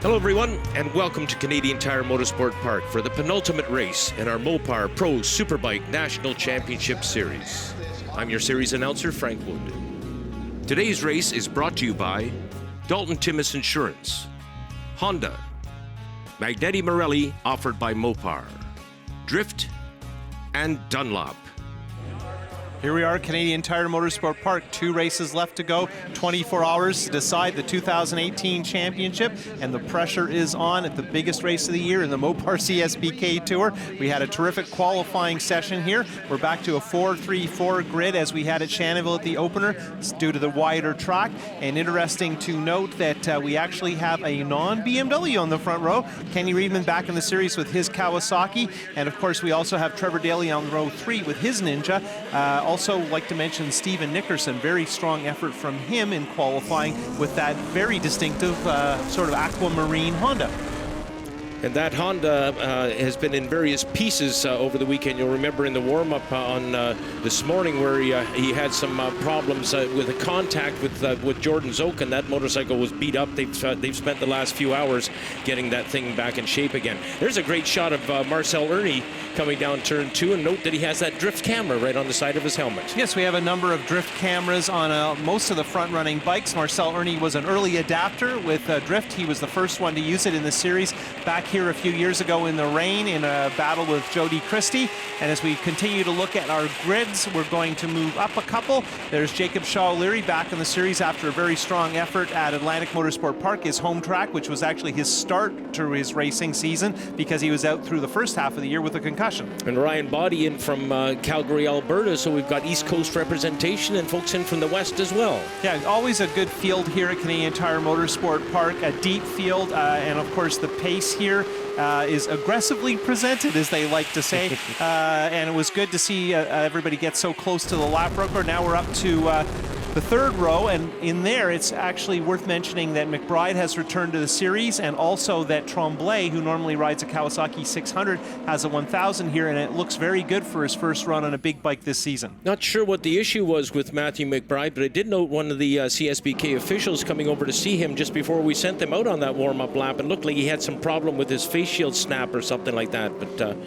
Hello everyone, and welcome to Canadian Tire Motorsport Park for the penultimate race in our Mopar Pro Superbike National Championship Series. I'm your series announcer, Frank Wood. Today's race is brought to you by Dalton Timmis Insurance, Honda, Magneti Marelli offered by Mopar, Drift, and Dunlop. Here we are, Canadian Tire Motorsport Park. 2 races left to go, 24 hours to decide the 2018 championship, and the pressure is on at the biggest race of the year in the Mopar CSBK Tour. We had a terrific qualifying session here. We're back to a 4-3-4 grid as we had at Shannonville at the opener. It's due to the wider track. And interesting to note that we actually have a non-BMW on the front row. Kenny Reedman back in the series with his Kawasaki. And of course, we also have Trevor Daly on row 3 with his Ninja. Also like to mention Stephen Nickerson, very strong effort from him in qualifying with that very distinctive sort of aquamarine Honda. And that Honda has been in various pieces over the weekend. You'll remember in the warm-up on this morning where he had some problems with a contact with Jordan Zoke, and that motorcycle was beat up. They've spent the last few hours getting that thing back in shape again. There's a great shot of Marcel Ernie coming down turn 2, and note that he has that drift camera right on the side of his helmet. Yes, we have a number of drift cameras on most of the front-running bikes. Marcel Ernie was an early adapter with drift. He was the first one to use it in the series back here a few years ago in the rain in a battle with Jody Christie. And as we continue to look at our grids, we're going to move up a couple. There's Jacob Shaw O'Leary back in the series after a very strong effort at Atlantic Motorsport Park, his home track, which was actually his start to his racing season because he was out through the first half of the year with a concussion. And Ryan Boddy in from Calgary, Alberta, so we've got East Coast representation and folks in from the West as well. Yeah, always a good field here at Canadian Tire Motorsport Park, a deep field, and of course the pace here is aggressively presented, as they like to say, and it was good to see everybody get so close to the lap record. Now we're up to the third row, and in there it's actually worth mentioning that McBride has returned to the series, and also that Tremblay, who normally rides a Kawasaki 600, has a 1000 here, and it looks very good for his first run on a big bike this season. Not sure what the issue was with Matthew McBride, but I did note one of the CSBK officials coming over to see him just before we sent them out on that warm-up lap, and looked like he had some problem with his face shield snap or something like that. But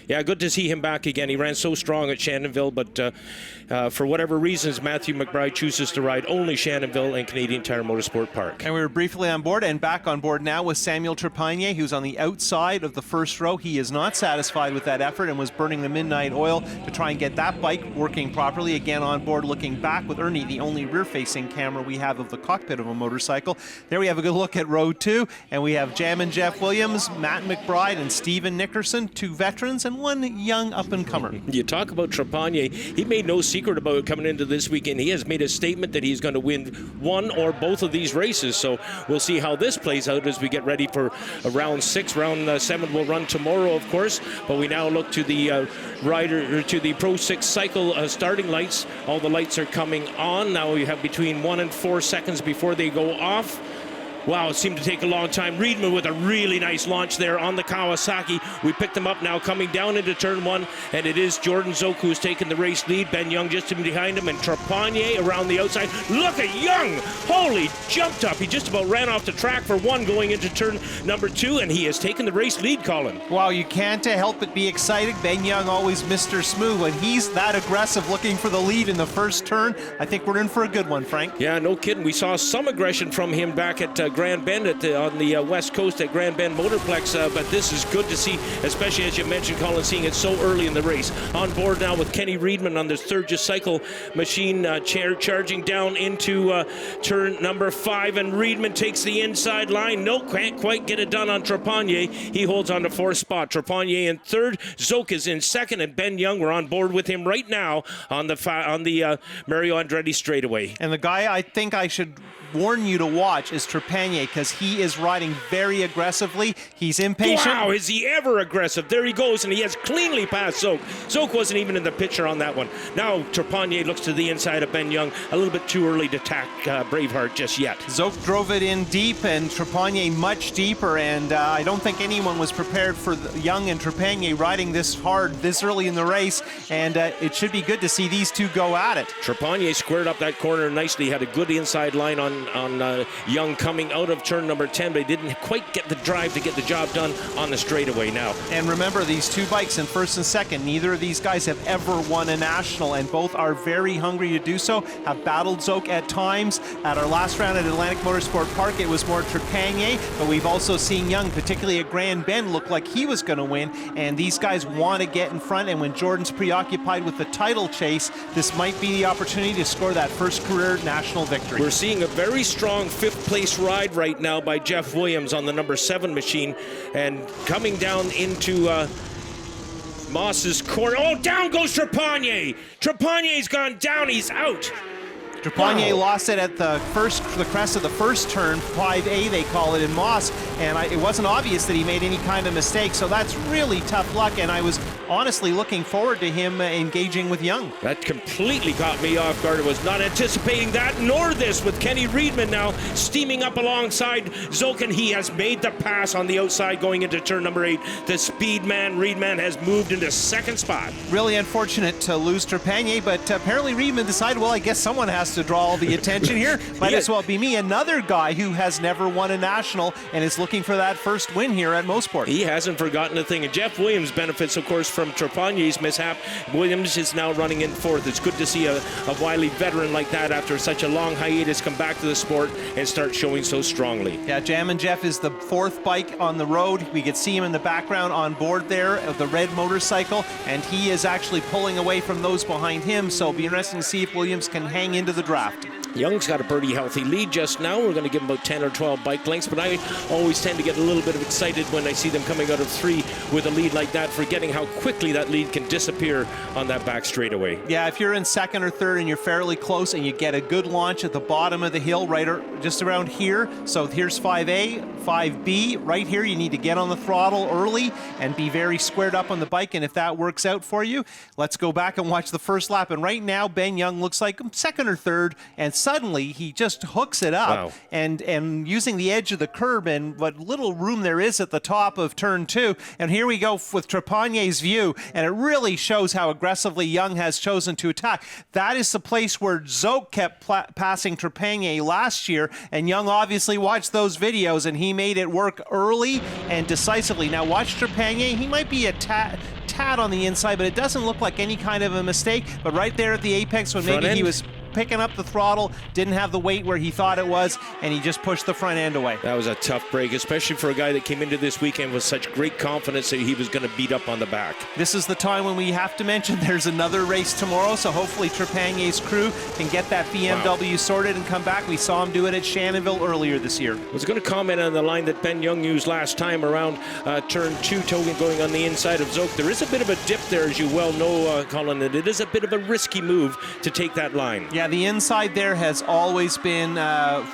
yeah, good to see him back again. He ran so strong at Shannonville, but for whatever reasons, Matthew McBride chooses to ride only Shannonville and Canadian Tire Motorsport Park. And we were briefly on board and back on board now with Samuel Trepagny, who's on the outside of the first row. He is not satisfied with that effort and was burning the midnight oil to try and get that bike working properly. Again on board looking back with Ernie, the only rear-facing camera we have of the cockpit of a motorcycle. There we have a good look at row 2, and we have Jammin' Jeff Williams, Matt McBride, and Stephen Nickerson, 2 veterans and 1 young up-and-comer. You talk about Trepagny, he made no secret about coming into this weekend. He has made a statement that he's going to win one or both of these races, so we'll see how this plays out as we get ready for round 6. Round 7 will run tomorrow, of course, but we now look to the Pro 6 cycle starting lights. All the lights are coming on. Now we have between 1 and 4 seconds before they go off. Wow, it seemed to take a long time. Reedman with a really nice launch there on the Kawasaki. We picked them up now coming down into turn 1, and it is Jordan Zoke who's taken the race lead. Ben Young just in behind him, and Trepagny around the outside. Look at Young! Holy, jumped up. He just about ran off the track for 1 going into turn number 2, and he has taken the race lead, Colin. Wow, you can't help but be excited. Ben Young always Mr. Smooth. When he's that aggressive looking for the lead in the first turn, I think we're in for a good one, Frank. Yeah, no kidding. We saw some aggression from him back at Grand Bend on the West Coast at Grand Bend Motorplex, but this is good to see, especially as you mentioned, Colin, seeing it so early in the race. On board now with Kenny Reedman on the Sturgis cycle machine, charging down into turn number 5, and Reedman takes the inside line. No, can't quite get it done on Trepagny. He holds on to 4th spot. Trepagny in 3rd, Zoke is in 2nd, and Ben Young, we're on board with him right now on the Mario Andretti straightaway. And the guy I think I should warn you to watch is Trepagny, because he is riding very aggressively. He's impatient. Wow, is he ever aggressive? There he goes, and he has cleanly passed Zoke. Zoke wasn't even in the picture on that one. Now Trepagny looks to the inside of Ben Young. A little bit too early to tack Braveheart just yet. Zoke drove it in deep, and Trepagny much deeper, and I don't think anyone was prepared for Young and Trepagny riding this hard this early in the race, and it should be good to see these two go at it. Trepagny squared up that corner nicely, had a good inside line on on Young coming out of turn number 10, but he didn't quite get the drive to get the job done on the straightaway now. And remember, these two bikes in first and second, neither of these guys have ever won a national, and both are very hungry to do so, have battled Zoke at times. At our last round at Atlantic Motorsport Park, it was more Trepanier, but we've also seen Young, particularly at Grand Bend, look like he was going to win, and these guys want to get in front, and when Jordan's preoccupied with the title chase, this might be the opportunity to score that first career national victory. We're seeing a very strong fifth place ride right now by Jeff Williams on the number 7 machine, and coming down into Moss's corner. Oh, down goes Trepanier. Trepanier's gone down. He's out. Trepanier lost it at the crest of the first turn, 5A they call it in Moss, and it wasn't obvious that he made any kind of mistake, so that's really tough luck, and I was honestly looking forward to him engaging with Young. That completely caught me off guard. I was not anticipating that, nor this, with Kenny Reedman now steaming up alongside Zoke, and he has made the pass on the outside going into turn number 8. The speed man, Reedman, has moved into second spot. Really unfortunate to lose Trepanier, but apparently Reedman decided, well, I guess someone has to draw all the attention here. Might as well be me, another guy who has never won a national and is looking for that first win here at Motorsport. He hasn't forgotten a thing, and Jeff Williams benefits, of course, from Trepanier's mishap. Williams is now running in fourth. It's good to see a wily veteran like that after such a long hiatus come back to the sport and start showing so strongly. Yeah, Jammin' Jeff is the 4th bike on the road. We could see him in the background on board there of the red motorcycle, and he is actually pulling away from those behind him, so it'll be interesting to see if Williams can hang into the draft. Young's got a pretty healthy lead just now. We're going to give him about 10 or 12 bike lengths, but I always tend to get a little bit excited when I see them coming out of 3 with a lead like that, forgetting how quickly that lead can disappear on that back straightaway. Yeah, if you're in second or third and you're fairly close and you get a good launch at the bottom of the hill, right just around here. So here's 5A, 5B. Right here, you need to get on the throttle early and be very squared up on the bike, and if that works out for you, let's go back and watch the first lap. And right now, Ben Young looks like second or third, and suddenly he just hooks it up. Wow. and using the edge of the curb and what little room there is at the top of turn 2. And here we go with Trepanier's view, and it really shows how aggressively Young has chosen to attack. That is the place where Zoke kept passing Trepanier last year, and Young obviously watched those videos and he made it work early and decisively. Now watch Trepanier. He might be a tad on the inside, but it doesn't look like any kind of a mistake. But right there at the apex when maybe he was picking up the throttle, didn't have the weight where he thought it was, and he just pushed the front end away. That was a tough break, especially for a guy that came into this weekend with such great confidence that he was going to beat up on the back. This is the time when we have to mention there's another race tomorrow, so hopefully Trepanier's crew can get that BMW sorted and come back. We saw him do it at Shannonville earlier this year. I was going to comment on the line that Ben Young used last time around turn 2, Togan going on the inside of Zoke. There is a bit of a dip there, as you well know, Colin, that it is a bit of a risky move to take that line. Yeah, the inside there has always been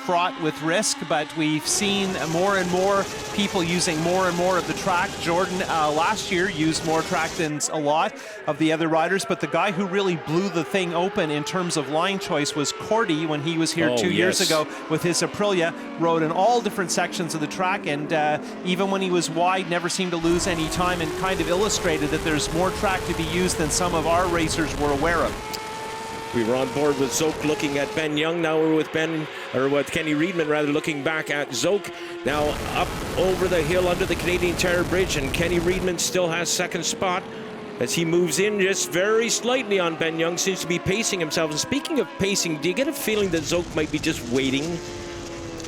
fraught with risk, but we've seen more and more people using more and more of the track. Jordan last year used more track than a lot of the other riders, but the guy who really blew the thing open in terms of line choice was Cordy when he was here 2 years ago with his Aprilia. Rode in all different sections of the track, and even when he was wide, never seemed to lose any time, and kind of illustrated that there's more track to be used than some of our racers were aware of. We were on board with Zoke looking at Ben Young. Now we're with Kenny Reedman, rather, looking back at Zoke. Now up over the hill under the Canadian Tire Bridge, and Kenny Reedman still has second spot as he moves in just very slightly on Ben Young. Seems to be pacing himself. And speaking of pacing, do you get a feeling that Zoke might be just waiting?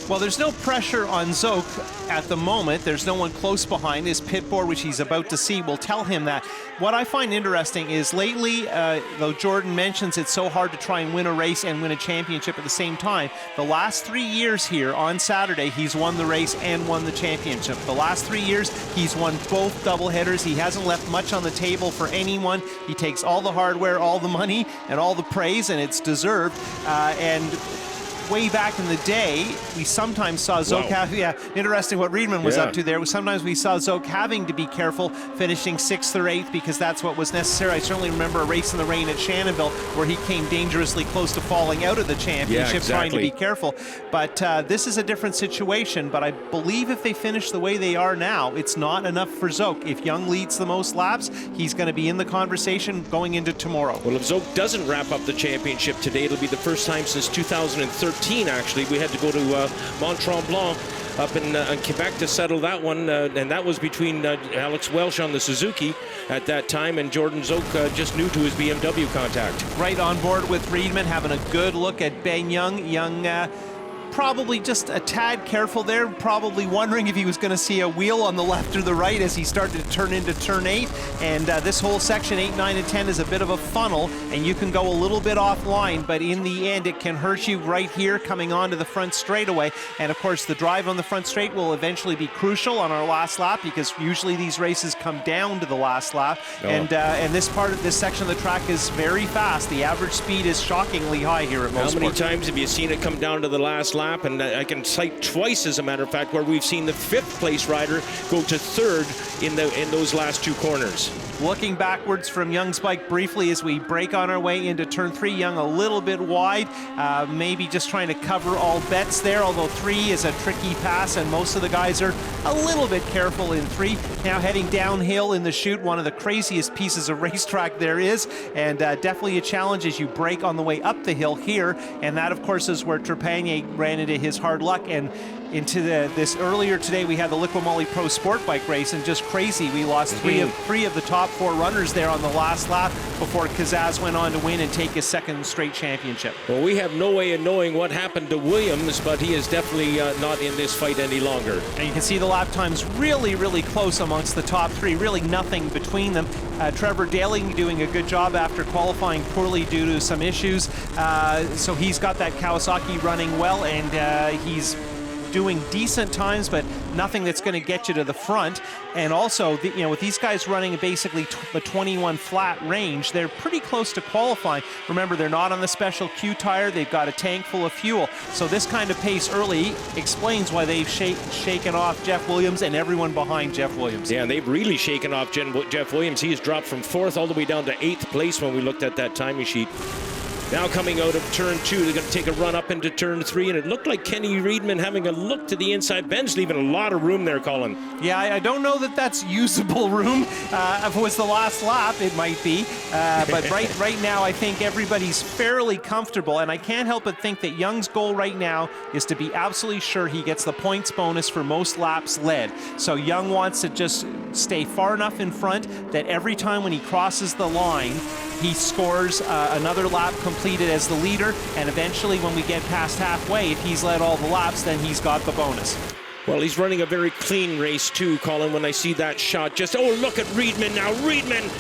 Well, there's no pressure on Zoke at the moment. There's no one close behind. His pit board, which he's about to see, will tell him that. What I find interesting is lately, though Jordan mentions it's so hard to try and win a race and win a championship at the same time, the last 3 years here on Saturday, he's won the race and won the championship. The last 3 years, he's won both doubleheaders. He hasn't left much on the table for anyone. He takes all the hardware, all the money, and all the praise, and it's deserved. And way back in the day, we sometimes saw Zoke interesting what Reedman was up to there. Sometimes we saw Zoke having to be careful, finishing 6th or 8th, because that's what was necessary. I certainly remember a race in the rain at Shannonville where he came dangerously close to falling out of the championship, trying to be careful. But this is a different situation, but I believe if they finish the way they are now, it's not enough for Zoke. If Young leads the most laps, he's going to be in the conversation going into tomorrow. Well, if Zoke doesn't wrap up the championship today, it'll be the first time since 2013 2015, actually. We had to go to Mont-Tremblant up in Quebec to settle that one, and that was between Alex Welsh on the Suzuki at that time and Jordan Zook, just new to his BMW contact. Right on board with Riedman, having a good look at Ben Young. Young probably just a tad careful there, probably wondering if he was going to see a wheel on the left or the right as he started to turn into turn 8. And this whole section 8, 9, and 10 is a bit of a funnel, and you can go a little bit offline, but in the end it can hurt you right here coming onto the front straightaway. And of course the drive on the front straight will eventually be crucial on our last lap, because usually these races come down to the last lap. And this section of the track is very fast. The average speed is shockingly high here at Motorsport. How many times have you seen it come down to the last lap? And I can cite twice, as a matter of fact, where we've seen the 5th place rider go to 3rd in those last 2 corners. Looking backwards from Young's bike briefly as we break on our way into turn 3. Young a little bit wide, maybe just trying to cover all bets there, although 3 is a tricky pass and most of the guys are a little bit careful in 3. Now heading downhill in the chute, one of the craziest pieces of racetrack there is, and definitely a challenge as you break on the way up the hill here. And that of course is where Trepanier ran into his hard luck. And into this earlier today we had the Liqui Pro Sport Bike race, and just crazy, we lost three of the top 4 runners there on the last lap before Kazaz went on to win and take his 2nd straight championship. Well, we have no way of knowing what happened to Williams, but he is definitely not in this fight any longer. And you can see the lap times really close amongst the top 3, really nothing between them. Trevor Daly doing a good job after qualifying poorly due to some issues, so he's got that Kawasaki running well, and he's doing decent times, but nothing that's going to get you to the front. And also, with these guys running basically a 21 flat range, they're pretty close to qualifying. Remember, they're not on the special Q tire. They've got a tank full of fuel. So this kind of pace early explains why they've shaken off Jeff Williams and everyone behind Jeff Williams. Yeah, and they've really shaken off Jeff Williams. He's dropped from 4th all the way down to 8th place when we looked at that timing sheet. Now coming out of turn 2, they're going to take a run up into turn 3, and it looked like Kenny Riedman having a look to the inside. Ben's leaving a lot of room there, Colin. Yeah, I don't know that that's usable room. If it was the last lap, it might be. But right now, I think everybody's fairly comfortable, and I can't help but think that Young's goal right now is to be absolutely sure he gets the points bonus for most laps led. So Young wants to just stay far enough in front that every time when he crosses the line, he scores another lap completed as the leader, and eventually when we get past halfway, if he's led all the laps, then he's got the bonus. Well, he's running a very clean race too, Colin, when I see that shot. Just, oh, look at Riedman now. Riedman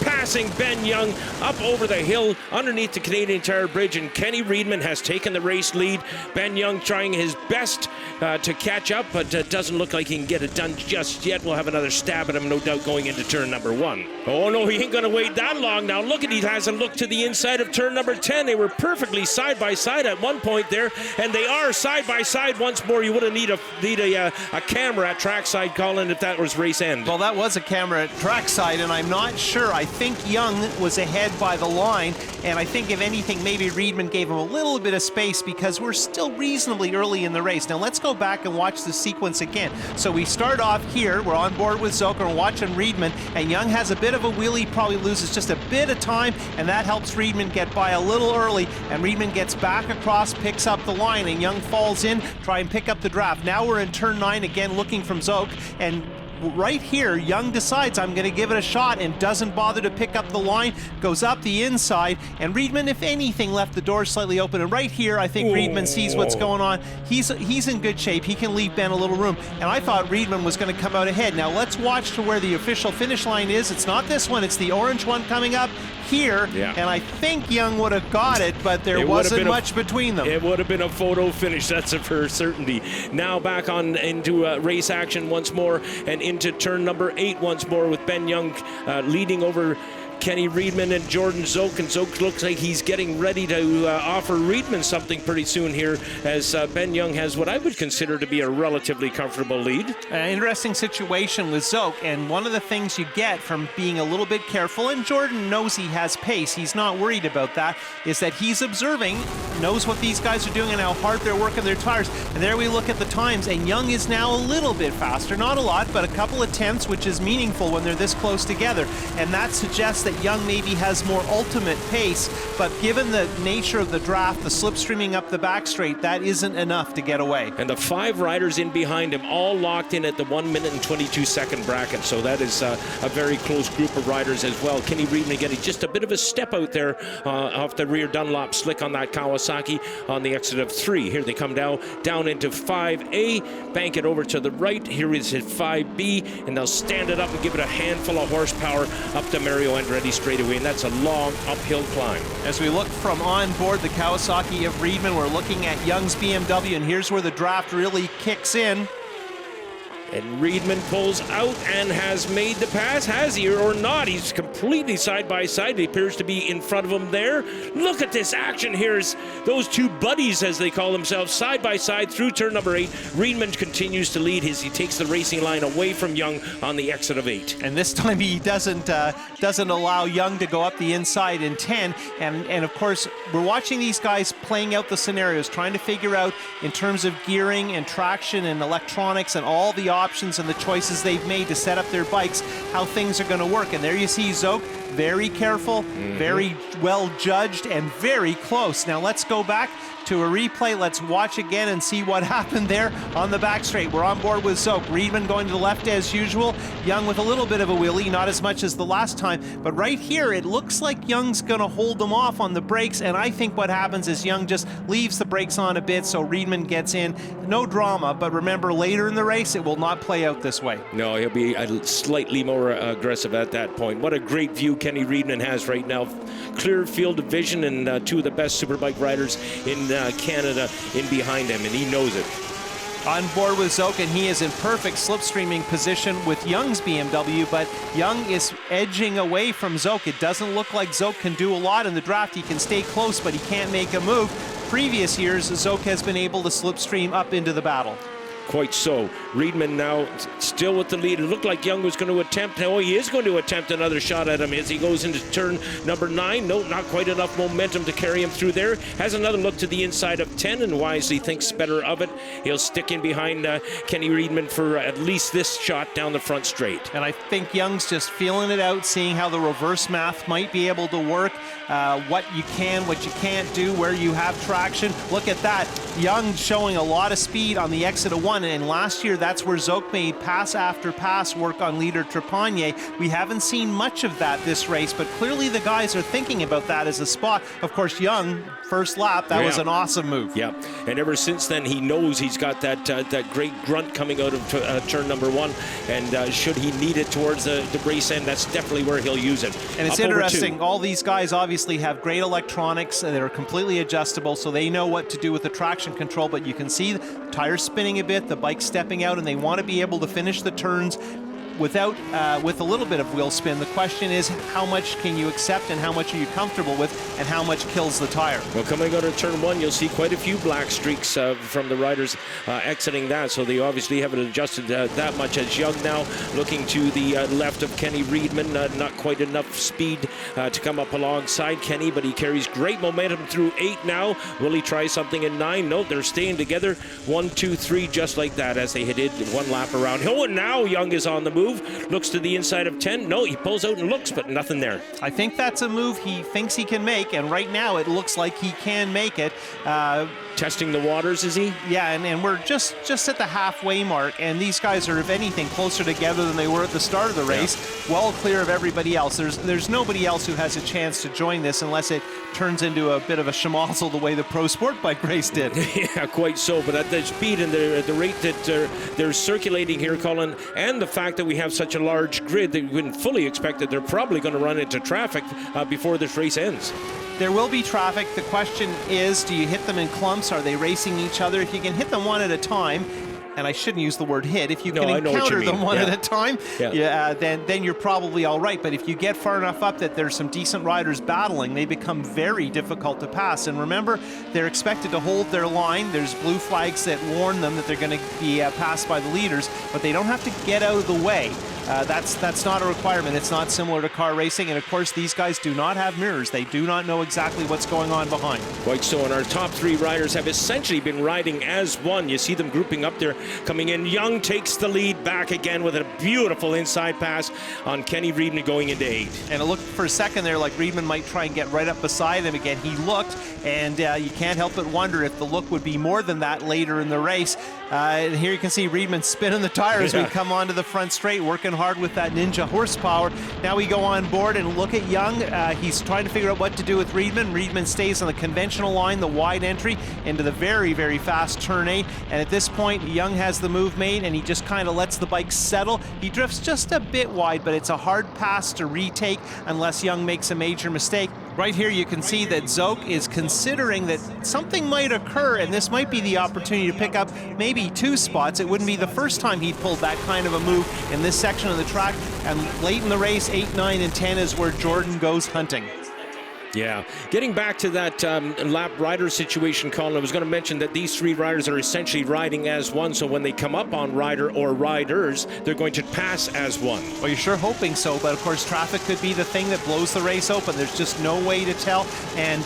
passing Ben Young up over the hill underneath the Canadian Tire Bridge, and Kenny Riedman has taken the race lead. Ben Young trying his best to catch up, but doesn't look like he can get it done just yet. We'll have another stab at him, no doubt, going into turn number 1. Oh no, he ain't gonna wait that long now. Look at, he has a look to the inside of turn number 10. They were perfectly side by side at one point there, and they are side by side once more. You would have need a camera at trackside, Colin, if that was race end. Well, that was a camera at trackside, and I'm not sure. I think Young was ahead by the line, and I think if anything, maybe Riedman gave him a little bit of space because we're still reasonably early in the race. Now let's go back and watch the sequence again. So we start off here, we're on board with Zook, and we're watching Riedman, and Young has a bit of a wheelie, probably loses just a bit of time, and that helps Riedman get by a little early, and Riedman gets back across, picks up the line, and Young falls in, try and pick up the draft. Now we're in turn 9 again, looking from Zook, and right here, Young decides I'm going to give it a shot and doesn't bother to pick up the line, goes up the inside, and Riedman, if anything, left the door slightly open. And right here, I think Riedman sees what's going on. He's in good shape. He can leave Ben a little room. And I thought Riedman was going to come out ahead. Now let's watch to where the official finish line is. It's not this one. It's the orange one coming up here. Yeah. And I think Young would have got it, but there wasn't much between them. It would have been a photo finish, that's for certainty. Now back on into race action once more, and into turn number 8 once more, with Ben Young leading over Kenny Riedman and Jordan Zook, and Zook looks like he's getting ready to offer Riedman something pretty soon here, as Ben Young has what I would consider to be a relatively comfortable lead. An interesting situation with Zook, and one of the things you get from being a little bit careful, and Jordan knows he has pace, he's not worried about that, is that he's observing, knows what these guys are doing and how hard they're working their tires. And there we look at the times, and Young is now a little bit faster, not a lot, but a couple of tenths, which is meaningful when they're this close together. And that suggests that that Young maybe has more ultimate pace, but given the nature of the draft, the slipstreaming up the back straight, that isn't enough to get away. And the 5 riders in behind him all locked in at the 1 minute and 22 second bracket. So that is a very close group of riders as well. Kenny Reedman getting just a bit of a step out there off the rear Dunlop slick on that Kawasaki on the exit of 3. Here they come down into 5A, bank it over to the right. Here is at 5B, and they'll stand it up and give it a handful of horsepower up to Mario Andretti straight away, and that's a long uphill climb. As we look from on board the Kawasaki of Reedman, we're looking at Young's BMW, and here's where the draft really kicks in. And Reedman pulls out and has made the pass, has he or not? He's completely side by side. He appears to be in front of him there. Look at this action. Here's those two buddies, as they call themselves, side by side through turn number 8. Reedman continues to lead he takes the racing line away from Young on the exit of 8. And this time he doesn't allow Young to go up the inside in 10. And of course, we're watching these guys playing out the scenarios, trying to figure out in terms of gearing and traction and electronics and all the options and the choices they've made to set up their bikes, how things are going to work. And there you see Zoke, very careful, very well judged, and very close. Now let's go back to a replay. Let's watch again and see what happened there on the back straight. We're on board with Zoke. Reedman going to the left as usual. Young with a little bit of a wheelie, not as much as the last time. But right here, it looks like Young's going to hold them off on the brakes. And I think what happens is Young just leaves the brakes on a bit, so Reedman gets in. No drama, but remember, later in the race, it will not play out this way. No, he'll be slightly more aggressive at that point. What a great view Kenny Reedman has right now. Clear field of vision, and 2 of the best Superbike riders in Canada in behind him, and he knows it. On board with Zoke, and he is in perfect slipstreaming position with Young's BMW, but Young is edging away from Zoke. It doesn't look like Zoke can do a lot in the draft. He can stay close, but he can't make a move. Previous years, Zoke has been able to slipstream up into the battle. Quite so. Reedman now still with the lead. It looked like Young was going to attempt. Oh, he is going to attempt another shot at him as he goes into turn number 9. No, not quite enough momentum to carry him through there. Has another look to the inside of 10 and wisely thinks better of it. He'll stick in behind Kenny Reedman for at least this shot down the front straight. And I think Young's just feeling it out, seeing how the reverse math might be able to work, what you can, what you can't do, where you have traction. Look at that. Young showing a lot of speed on the exit of 1. And last year, that's where Zoke made pass after pass work on leader Trepanier. We haven't seen much of that this race, but clearly the guys are thinking about that as a spot. Of course, Young, first lap, that was an awesome move. Yeah, and ever since then, he knows he's got that great grunt coming out of turn number 1, and should he need it towards the race end, that's definitely where he'll use it. And it's interesting, all these guys obviously have great electronics, and they're completely adjustable, so they know what to do with the traction control, but you can see the tires spinning a bit, the bike stepping out, and they want to be able to finish the turns with a little bit of wheel spin. The question is, how much can you accept and how much are you comfortable with, and how much kills the tire? Well, coming out of turn 1, you'll see quite a few black streaks from the riders exiting that, so they obviously haven't adjusted that much. As Young now looking to the left of Kenny Reedman, not quite enough speed to come up alongside Kenny, but he carries great momentum through 8 now. Will he try something in 9? No, they're staying together. 1, 2, 3, just like that as they did 1 lap around. Oh, and now Young is on the move. Looks to the inside of 10. No, he pulls out and looks, but nothing there. I think that's a move he thinks he can make, and right now it looks like he can make it. Testing the waters, is he? Yeah, and we're just at the halfway mark, and these guys are, if anything, closer together than they were at the start of the race, well clear of everybody else. There's nobody else who has a chance to join this unless it turns into a bit of a schmozzle the way the Pro Sport Bike race did. Yeah, quite so, but at the speed and the rate that they're circulating here, Colin, and the fact that we have such a large grid, that we can fully expect that they're probably going to run into traffic before this race ends. There will be traffic. The question is, do you hit them in clumps? Are they racing each other? If you can hit them one at a time, and I shouldn't use the word hit, if you can encounter them one at a time, then you're probably all right. But if you get far enough up that there's some decent riders battling, they become very difficult to pass. And remember, they're expected to hold their line. There's blue flags that warn them that they're going to be passed by the leaders, but they don't have to get out of the way. That's not a requirement. It's not similar to car racing. And of course, these guys do not have mirrors. They do not know exactly what's going on behind. Quite so. And our top 3 riders have essentially been riding as one. You see them grouping up there coming in. Young takes the lead back again with a beautiful inside pass on Kenny Reedman going into 8. And it looked for a second there like Reedman might try and get right up beside him again. He looked, and you can't help but wonder if the look would be more than that later in the race. And here you can see Reedman spinning the tires as we come onto the front straight, working hard with that Ninja horsepower. Now we go on board and look at Young. He's trying to figure out what to do with Reedman. Reedman stays on the conventional line, the wide entry, into the very, very fast turn 8. And at this point, Young has the move made, and he just kind of lets the bike settle. He drifts just a bit wide, but it's a hard pass to retake unless Young makes a major mistake. Right here you can see that Zoke is considering that something might occur, and this might be the opportunity to pick up maybe 2 spots. It wouldn't be the first time he pulled that kind of a move in this section of the track. And late in the race, 8, 9, and 10 is where Jordan goes hunting. Yeah, getting back to that lap rider situation, Colin, I was going to mention that these 3 riders are essentially riding as one, so when they come up on rider or riders, they're going to pass as one. Well, you're sure hoping so, but of course traffic could be the thing that blows the race open. There's just no way to tell, and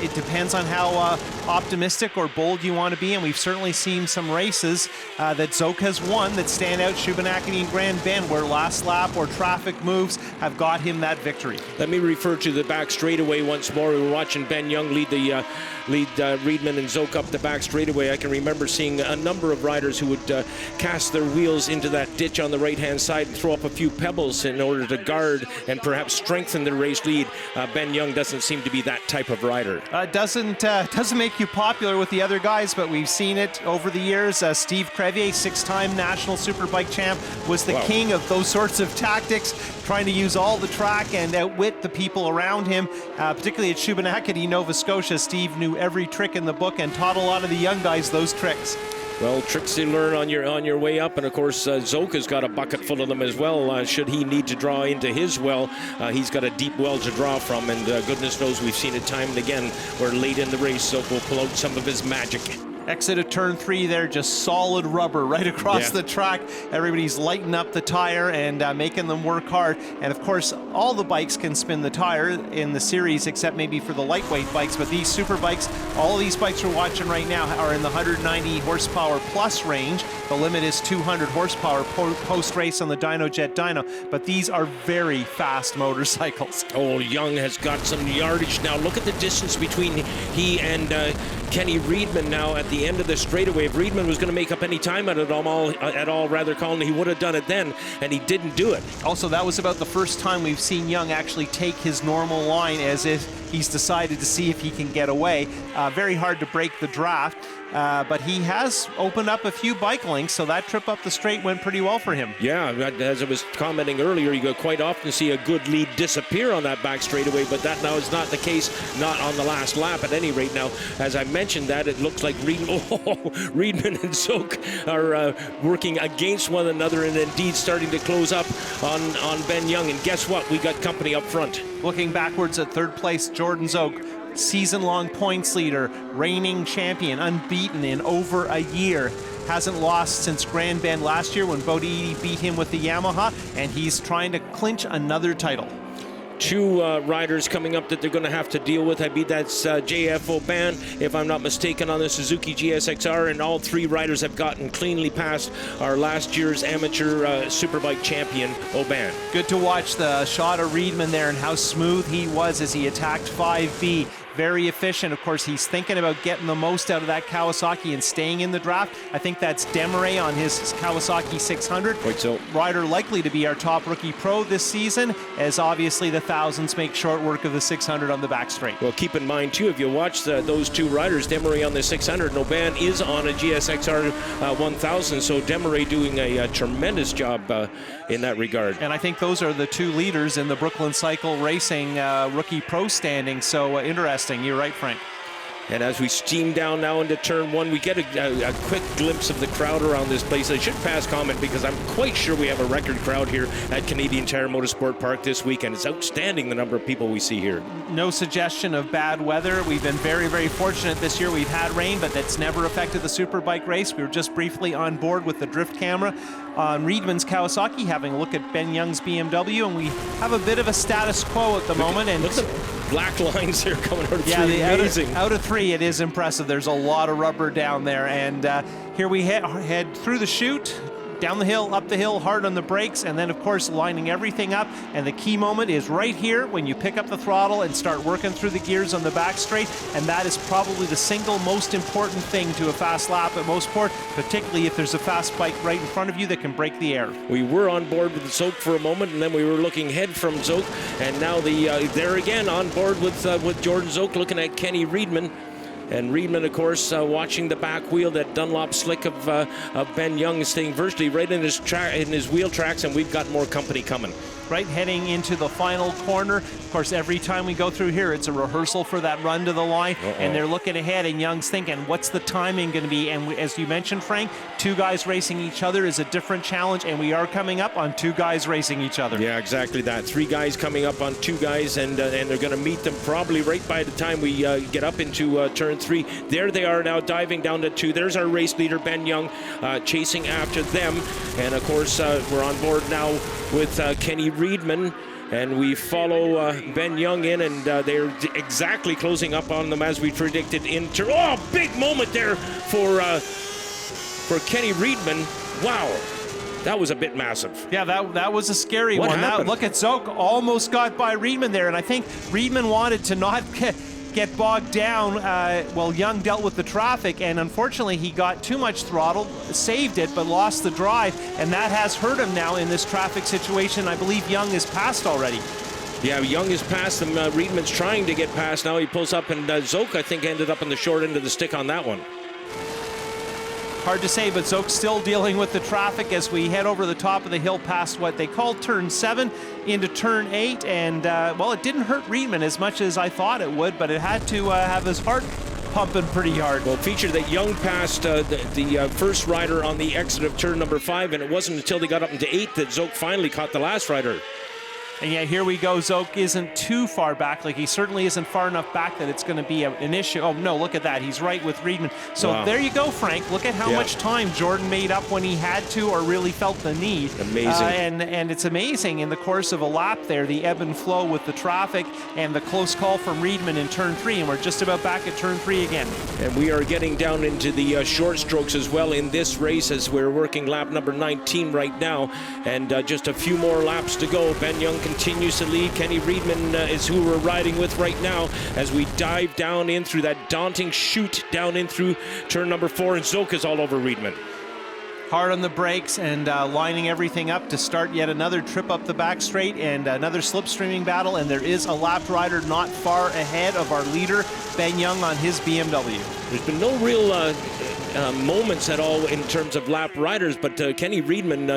it depends on how optimistic or bold you want to be, and we've certainly seen some races that Zoke has won that stand out, Shubenacadie and Grand Bend, where last lap or traffic moves have got him that victory. Let me refer to the back straightaway once more. We were watching Ben Young lead Reedman and Zoke up the back straightaway. I can remember seeing a number of riders who would cast their wheels into that ditch on the right-hand side and throw up a few pebbles in order to guard and perhaps strengthen their race lead. Ben Young doesn't seem to be that type of rider. Doesn't make you popular with the other guys, but we've seen it over the years. Steve Crevier, 6-time national Superbike champ, was the king of those sorts of tactics, trying to use all the track and outwit the people around him, particularly at Shubenacadie, Nova Scotia. Steve knew every trick in the book and taught a lot of the young guys those tricks. Well, tricks to learn on your way up, and of course Zoke has got a bucket full of them as well. Should he need to draw into his well, he's got a deep well to draw from, and goodness knows we've seen it time and again where late in the race Zoke will pull out some of his magic. Exit of turn 3 there, just solid rubber right across the track. Everybody's lighting up the tire and making them work hard. And of course, all the bikes can spin the tire in the series except maybe for the lightweight bikes. But these super bikes, all of these bikes we're watching right now are in the 190 horsepower plus range. The limit is 200 horsepower post-race on the DynoJet Dyno. But these are very fast motorcycles. Oh, Young has got some yardage now. Look at the distance between he and Kenny Reedman now at the end of the straightaway. If Reedman was going to make up any time at all, Colin, he would have done it then, and he didn't do it. Also, that was about the first time we've seen Young actually take his normal line, as if he's decided to see if he can get away. Very hard to break the draft, but he has opened up a few bike links, so that trip up the straight went pretty well for him. Yeah, as I was commenting earlier, you quite often see a good lead disappear on that back straightaway, but that now is not the case, not on the last lap at any rate. Now, as I mentioned that, it looks like Reedman and Zoke are working against one another and indeed starting to close up on Ben Young. And guess what? We got company up front. Looking backwards at third place, Jordan Zoke, season-long points leader, reigning champion, unbeaten in over a year. Hasn't lost since Grand Bend last year when Bodie beat him with the Yamaha, and he's trying to clinch another title. 2 riders coming up that they're going to have to deal with. I believe that's JF Oban, if I'm not mistaken, on the Suzuki GSXR, and all 3 riders have gotten cleanly past our last year's amateur Superbike champion, Oban. Good to watch the shot of Reedman there and how smooth he was as he attacked 5B. Very efficient. Of course, he's thinking about getting the most out of that Kawasaki and staying in the draft. I think that's Demaray on his Kawasaki 600. Quite so. Rider likely to be our top rookie pro this season, as obviously the thousands make short work of the 600 on the back straight. Well, keep in mind, too, if you watch those 2 riders, Demaray on the 600 and Oban is on a GSXR 1000, so Demaray doing a tremendous job in that regard. And I think those are the 2 leaders in the Brooklyn Cycle Racing rookie pro standing, so interesting. You're right, Frank. And as we steam down now into turn 1, we get a quick glimpse of the crowd around this place. I should pass comment because I'm quite sure we have a record crowd here at Canadian Tire Motorsport Park this weekend. It's outstanding, the number of people we see here. No suggestion of bad weather. We've been very, very fortunate this year. We've had rain, but that's never affected the Superbike race. We were just briefly on board with the drift camera on Reedman's Kawasaki, having a look at Ben Young's BMW, and we have a bit of a status quo at the moment. And black lines there coming out of three. Yeah, Amazing. out of three, it is impressive. There's a lot of rubber down there. And here we head through the chute, down the hill, up the hill, hard on the brakes, and then, of course, lining everything up. And the key moment is right here when you pick up the throttle and start working through the gears on the back straight. And that is probably the single most important thing to a fast lap at Motorsport, particularly if there's a fast bike right in front of you that can break the air. We were on board with Zoke for a moment, and then we were looking head from Zoke, and now they're again on board with Jordan Zoke, looking at Kenny Reedman. And Reedman, of course, watching the back wheel, that Dunlop slick of Ben Young, staying virtually right in his wheel tracks, and we've got more company coming. Right, heading into the final corner. Of course, every time we go through here, it's a rehearsal for that run to the line, and they're looking ahead, and Young's thinking, what's the timing going to be? And as you mentioned, Frank, two guys racing each other is a different challenge, and we are coming up on two guys racing each other. Yeah, exactly that. Three guys coming up on two guys, and they're going to meet them probably right by the time we get up into turn 3. There they are now, diving down to 2. There's our race leader, Ben Young, chasing after them. And, of course, we're on board now with Kenny Reedman, and we follow Ben Young in, and they're exactly closing up on them as we predicted. Big moment there for Kenny Reedman. Wow, that was a bit massive. Yeah, that was a scary one. Look at Zoke, almost got by Reedman there, and I think Reedman wanted to not get bogged down while Young dealt with the traffic, and unfortunately he got too much throttle, saved it, but lost the drive, and that has hurt him now in this traffic situation. I believe Young is passed already. Yeah, Young is past him. Reedman's trying to get past now. He pulls up, and Zoke, I think, ended up in the short end of the stick on that one. Hard to say, but Zoke's still dealing with the traffic as we head over the top of the hill past what they call turn 7 into turn 8. And, well, it didn't hurt Reedman as much as I thought it would, but it had to have his heart pumping pretty hard. Well, featured that Young passed the first rider on the exit of turn number 5, and it wasn't until they got up into 8 that Zoke finally caught the last rider. And yeah, here we go. Zoke isn't too far back. Like, he certainly isn't far enough back that it's going to be an issue. Oh, no, look at that. He's right with Reedman. So There you go, Frank. Look at how much time Jordan made up when he had to or really felt the need. Amazing. And it's amazing in the course of a lap there, the ebb and flow with the traffic and the close call from Reedman in turn 3. And we're just about back at turn 3 again. And we are getting down into the short strokes as well in this race as we're working lap number 19 right now. And just a few more laps to go. Ben Young continues to lead. Kenny Reedman is who we're riding with right now as we dive down in through that daunting chute down in through turn number 4, and Zoke is all over Reedman. Hard on the brakes and lining everything up to start yet another trip up the back straight and another slipstreaming battle, and there is a lap rider not far ahead of our leader, Ben Young, on his BMW. There's been no real moments at all in terms of lap riders, but Kenny Reedman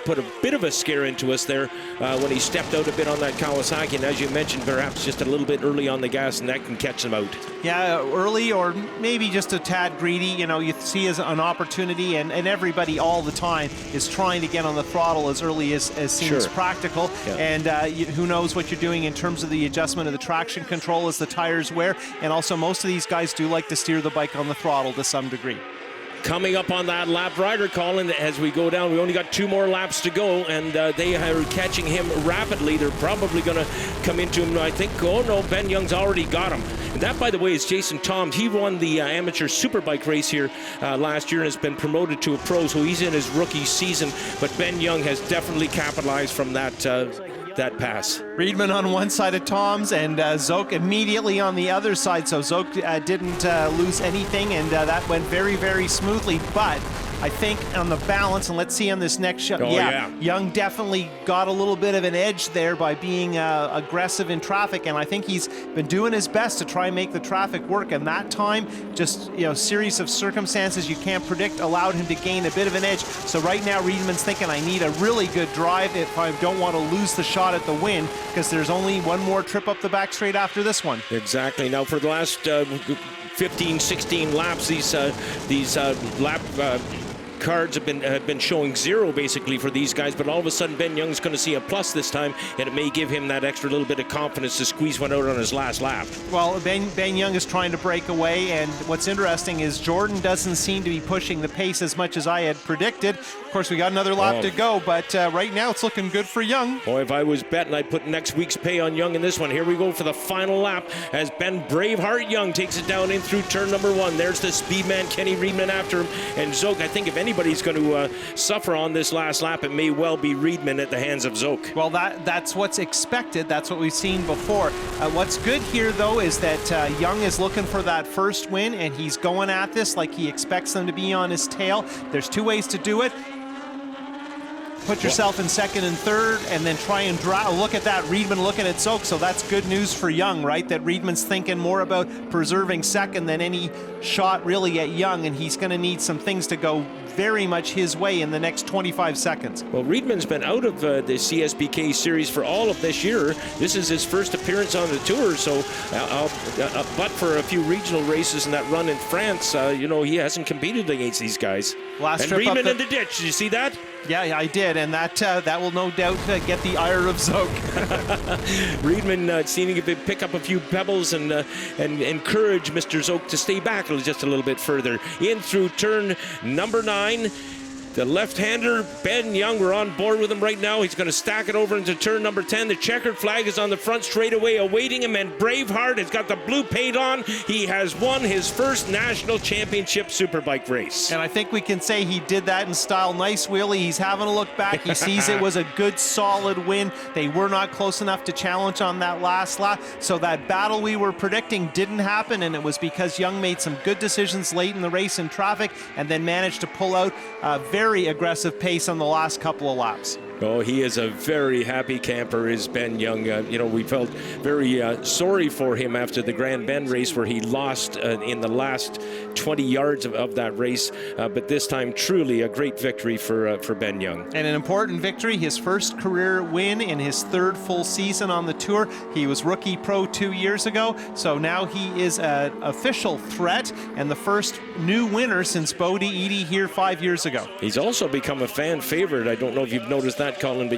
put a bit of a scare into us there when he stepped out a bit on that Kawasaki, and as you mentioned, perhaps just a little bit early on the gas, and that can catch them out. Yeah, early or maybe just a tad greedy. You know, you see as an opportunity, and everybody all the time is trying to get on the throttle as early as seems practical. Yeah. And who knows what you're doing in terms of the adjustment of the traction control as the tires wear, and also most of these guys do like to steer the bike on the throttle to some degree. Coming up on that lap rider, Colin, as we go down, we only got 2 more laps to go, and they are catching him rapidly. They're probably going to come into him, I think. Oh, no, Ben Young's already got him. And that, by the way, is Jason Toms. He won the amateur Superbike race here last year and has been promoted to a pro, so he's in his rookie season. But Ben Young has definitely capitalized from that pass. Reedman on one side of Toms and Zoke immediately on the other side, so Zoke didn't lose anything, and that went very, very smoothly. But I think on the balance, and let's see on this next shot, Young definitely got a little bit of an edge there by being aggressive in traffic, and I think he's been doing his best to try and make the traffic work, and that time, just, you know, series of circumstances you can't predict allowed him to gain a bit of an edge. So right now Reedman's thinking, I need a really good drive if I don't want to lose the shot at the win, because there's only one more trip up the back straight after this one. Exactly. Now for the last 15, 16 laps, these lap cards have been showing zero basically for these guys, but all of a sudden Ben Young's going to see a plus this time, and it may give him that extra little bit of confidence to squeeze one out on his last lap. Well, Ben Young is trying to break away, and what's interesting is Jordan doesn't seem to be pushing the pace as much as I had predicted. Of course, we got another lap to go, but right now it's looking good for Young. Boy, if I was betting, I'd put next week's pay on Young in this one. Here we go for the final lap as Ben Braveheart Young takes it down in through turn number 1. There's the speed man, Kenny Riedman, after him. And Zoke, I think if anybody's going to suffer on this last lap, it may well be Riedman at the hands of Zoke. Well, that's what's expected. That's what we've seen before. What's good here, though, is that Young is looking for that first win, and he's going at this like he expects them to be on his tail. There's 2 ways to do it. Put yourself in second and third, and then try and look at that. Riedman looking at Zoke, so that's good news for Young, right? That Riedman's thinking more about preserving second than any shot really at Young, and he's going to need some things to go very much his way in the next 25 seconds. Well, Riedman's been out of the CSBK series for all of this year. This is his first appearance on the tour, so but for a few regional races and that run in France, he hasn't competed against these guys. Last and trip Riedman up in the ditch. Did you see that? Yeah, I did, and that will no doubt get the ire of Zoke. Riedman seeming to pick up a few pebbles and encourage Mr. Zoke to stay back just a little bit further. In through turn number 9. The left-hander, Ben Young, we're on board with him right now. He's going to stack it over into turn number 10. The checkered flag is on the front straightaway awaiting him, and Braveheart has got the blue paint on. He has won his first national championship Superbike race. And I think we can say he did that in style. Nice wheelie. He's having a look back. He sees it was a good, solid win. They were not close enough to challenge on that last lap. So that battle we were predicting didn't happen, and it was because Young made some good decisions late in the race in traffic and then managed to pull out a very aggressive pace on the last couple of laps. Oh, he is a very happy camper, is Ben Young. We felt very sorry for him after the Grand Bend race where he lost in the last 20 yards of that race. But this time, truly a great victory for Ben Young. And an important victory, his first career win in his 3rd full season on the tour. He was rookie pro 2 years ago, so now he is an official threat and the first new winner since Bodie Eady here 5 years ago. He's also become a fan favorite. I don't know if you've noticed that, Colin, but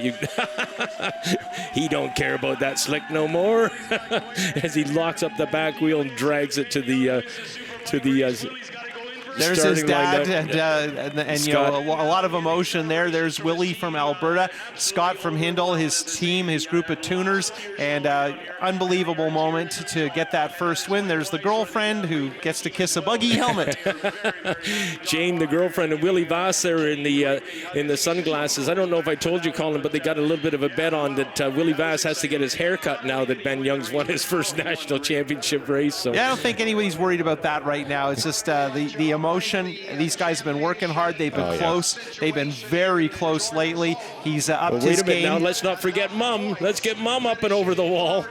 he don't care about that slick no more as he locks up the back wheel and drags it to the there's his dad, and a lot of emotion there. There's Willie from Alberta, Scott from Hindle, his team, his group of tuners, and unbelievable moment to get that first win. There's the girlfriend who gets to kiss a buggy helmet. Jane, the girlfriend, and Willie Voss there in the sunglasses. I don't know if I told you, Colin, but they got a little bit of a bet on that Willie Voss has to get his hair cut now that Ben Young's won his first national championship race. So. Yeah, I don't think anybody's worried about that right now. It's just the emotion. These guys have been working hard. They've been close. Yeah. They've been very close lately. He's upped his game. Wait a minute now. Let's not forget Mum. Let's get Mum up and over the wall.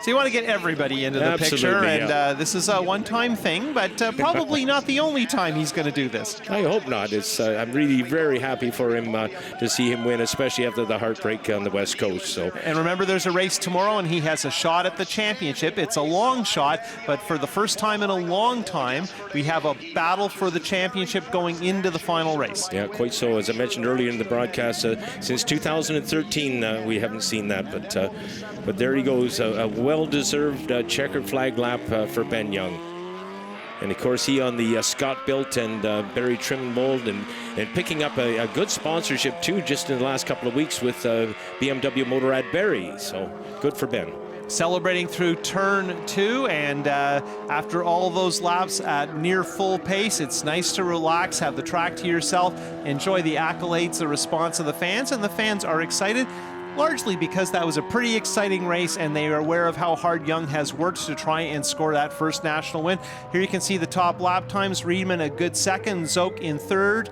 So you want to get everybody into the picture, and this is a one-time thing, but probably not the only time he's going to do this. I hope not. I'm really very happy for him to see him win, especially after the heartbreak on the West Coast. So. And remember, there's a race tomorrow, and he has a shot at the championship. It's a long shot, but for the first time in a long time, we have a battle for the championship going into the final race. Yeah, quite so. As I mentioned earlier in the broadcast, since 2013, we haven't seen that, but there he goes, a well-deserved checkered flag lap for Ben Young. And of course, he on the Scott Built and Barry Trim mold, and picking up a good sponsorship too just in the last couple of weeks with BMW Motorrad Barry. So good for Ben. Celebrating through turn 2, and after all those laps at near full pace, it's nice to relax, have the track to yourself, enjoy the accolades, the response of the fans, and the fans are excited. Largely because that was a pretty exciting race, and they are aware of how hard Young has worked to try and score that first national win. Here you can see the top lap times. Riedman a good second, Zoke in third,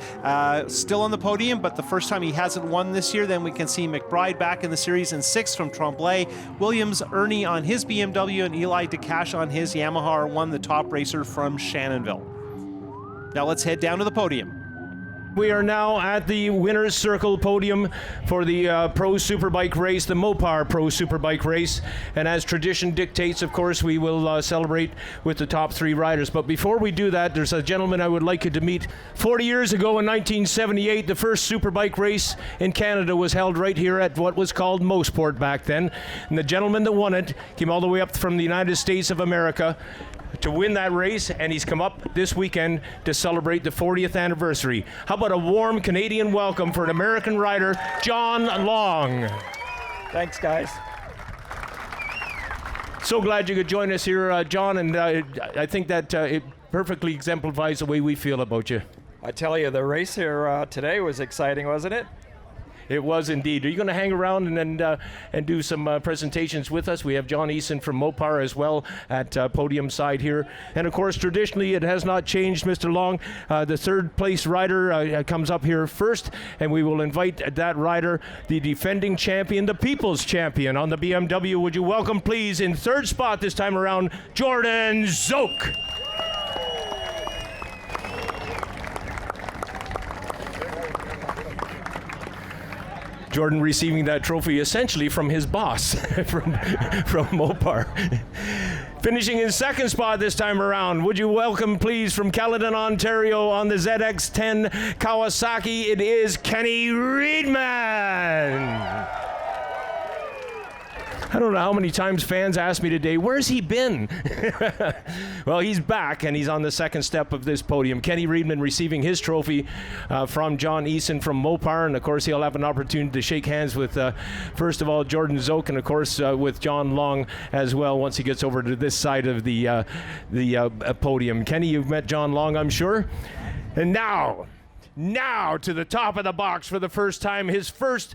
still on the podium, but the first time he hasn't won this year. Then we can see McBride back in the series in sixth from Tremblay. Williams, Ernie on his BMW, and Eli DeCash on his Yamaha R1, the top racer from Shannonville. Now let's head down to the podium. We are now at the winner's circle podium for the Pro Superbike race, the Mopar Pro Superbike race. And as tradition dictates, of course, we will celebrate with the top 3 riders. But before we do that, there's a gentleman I would like you to meet. 40 years ago in 1978, the first Superbike race in Canada was held right here at what was called Motorsport back then. And the gentleman that won it came all the way up from the United States of America to win that race, and he's come up this weekend to celebrate the 40th anniversary. How about a warm Canadian welcome for an American rider, John Long. Thanks, guys. So glad you could join us here, John, and I think that it perfectly exemplifies the way we feel about you. I tell you, the race here today was exciting, wasn't it? It was indeed. Are you going to hang around and do some presentations with us? We have John Eason from Mopar as well at Podium side here. And of course, traditionally, it has not changed, Mr. Long. The third place rider comes up here first, and we will invite that rider, the defending champion, the people's champion on the BMW. Would you welcome, please, in third spot this time around, Jordan Zoke. Jordan receiving that trophy essentially from his boss, from Mopar. Finishing in second spot this time around, would you welcome, please, from Caledon, Ontario on the ZX-10 Kawasaki, it is Kenny Reedman. I don't know how many times fans asked me today, where's he been? Well, he's back, and he's on the second step of this podium. Kenny Reedman receiving his trophy from John Eason from Mopar, and of course he'll have an opportunity to shake hands with, first of all, Jordan Zoke, and of course with John Long as well once he gets over to this side of the podium. Kenny, you've met John Long, I'm sure. And now to the top of the box for the first time, his first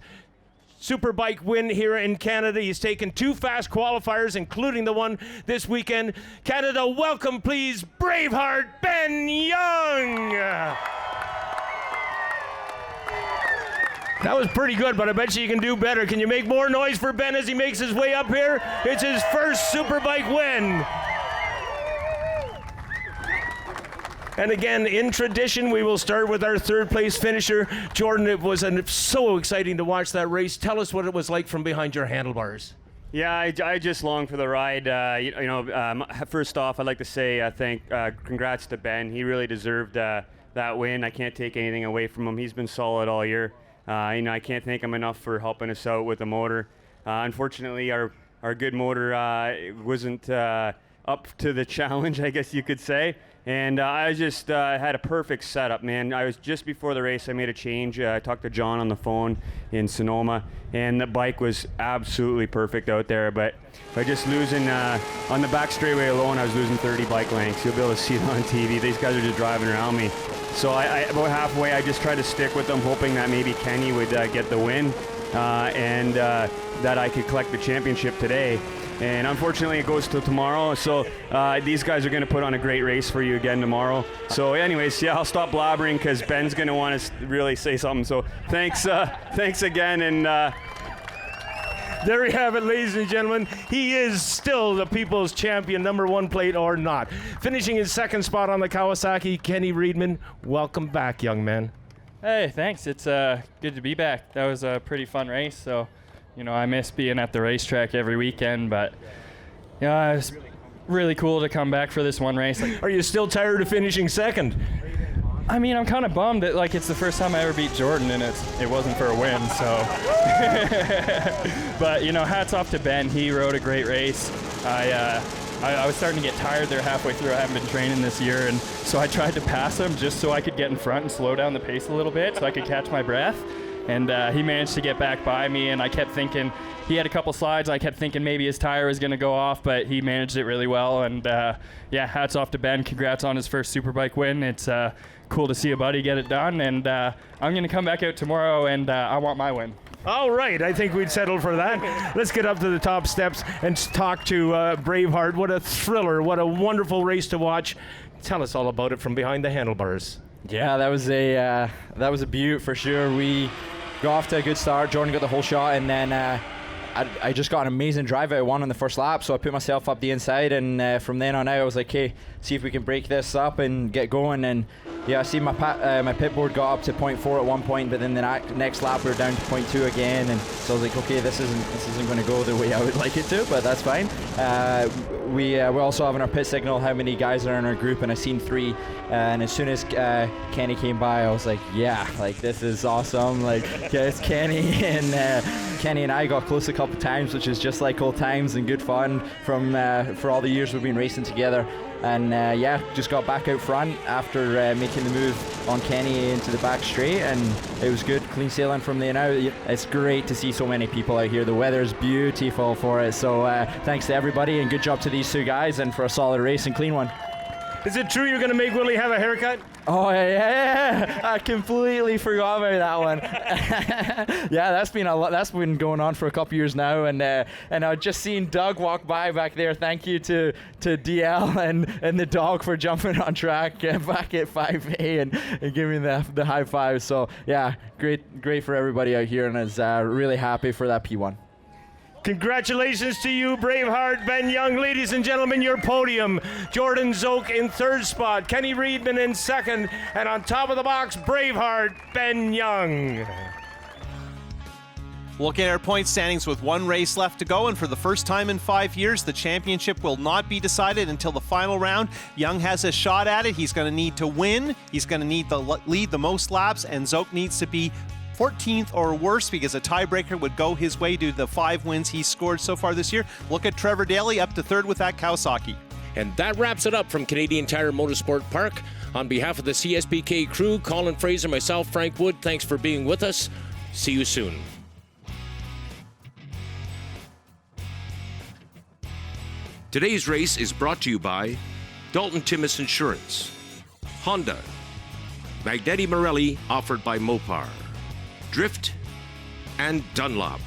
Superbike win here in Canada. He's taken 2 fast qualifiers, including the one this weekend. Canada, welcome, please, Braveheart Ben Young. That was pretty good, but I bet you can do better. Can you make more noise for Ben as he makes his way up here? It's his first Superbike win. And again, in tradition, we will start with our third place finisher, Jordan. It was so exciting to watch that race. Tell us what it was like from behind your handlebars. Yeah, I just long for the ride. First off, I'd like to say congrats to Ben. He really deserved that win. I can't take anything away from him. He's been solid all year. I can't thank him enough for helping us out with the motor. Unfortunately, our good motor wasn't up to the challenge, I guess you could say. And I just had a perfect setup, man. I was just before the race, I made a change. I talked to John on the phone in Sonoma, and the bike was absolutely perfect out there. But by just losing on the back straightaway alone, I was losing 30 bike lengths. You'll be able to see it on TV. These guys are just driving around me. So about halfway, I just tried to stick with them, hoping that maybe Kenny would get the win and that I could collect the championship today. And unfortunately, it goes till tomorrow. So these guys are going to put on a great race for you again tomorrow. So anyways, yeah, I'll stop blabbering because Ben's going to want to really say something. So thanks again. And there we have it, ladies and gentlemen. He is still the people's champion, #1 plate or not. Finishing in second spot on the Kawasaki, Kenny Reedman. Welcome back, young man. Hey, thanks. It's good to be back. That was a pretty fun race. So, I miss being at the racetrack every weekend, but it was really cool to come back for this one race. Are you still tired of finishing second? I mean, I'm kind of bummed that it's the first time I ever beat Jordan, and it wasn't for a win. So, but hats off to Ben. He rode a great race. I was starting to get tired there halfway through. I haven't been training this year, and so I tried to pass him just so I could get in front and slow down the pace a little bit so I could catch my breath. And he managed to get back by me, and I kept thinking, he had a couple slides, I kept thinking maybe his tire was going to go off, but he managed it really well. And hats off to Ben. Congrats on his first Superbike win. It's cool to see a buddy get it done, and I'm going to come back out tomorrow, and I want my win. All right, I think we'd settle for that. Let's get up to the top steps and talk to Braveheart. What a thriller, what a wonderful race to watch. Tell us all about it from behind the handlebars. Yeah, that was a beaut for sure. We got off to a good start. Jordan got the whole shot, and then I just got an amazing drive out of one on the first lap, so I put myself up the inside, and from then on out I was like, okay, see if we can break this up and get going. And yeah, I see my pit board got up to 0.4 at one point, but then the next lap we were down to 0.2 again, and so I was like, okay, this isn't going to go the way I would like it to, but that's fine. We also have in our pit signal how many guys are in our group, and I seen 3, and as soon as Kenny came by, I was like, yeah, like this is awesome. Like, yeah, it's Kenny, and Kenny and I got close a couple times, which is just like old times and good fun from for all the years we've been racing together. And yeah, just got back out front after making the move on Kenny into the back straight, and it was good, clean sailing from there now. It's great to see so many people out here. The weather's beautiful for it, so thanks to everybody, and good job to these 2 guys, and for a solid race and clean one. Is it true you're going to make Willie have a haircut? Oh yeah, I completely forgot about that one. Yeah, that's been going on for a couple years now, and I've just seen Doug walk by back there. Thank you to DL and the dog for jumping on track back at 5A and giving the high five. So yeah, great for everybody out here, and is really happy for that P1. Congratulations to you, Braveheart Ben Young. Ladies and gentlemen, your podium. Jordan Zoke in 3rd spot, Kenny Reedman in 2nd, and on top of the box, Braveheart Ben Young. Looking at our point standings with 1 race left to go, and for the first time in 5 years, the championship will not be decided until the final round. Young has a shot at it. He's going to need to win. He's going to need to lead the most laps, and Zoke needs to be 14th or worse, because a tiebreaker would go his way due to the 5 wins he's scored so far this year. Look at Trevor Daly up to 3rd with that Kawasaki. And that wraps it up from Canadian Tire Motorsport Park. On behalf of the CSBK crew, Colin Fraser, myself, Frank Wood, thanks for being with us. See you soon. Today's race is brought to you by Dalton Timmis Insurance, Honda, Magneti Marelli, offered by Mopar, Drift, and Dunlop.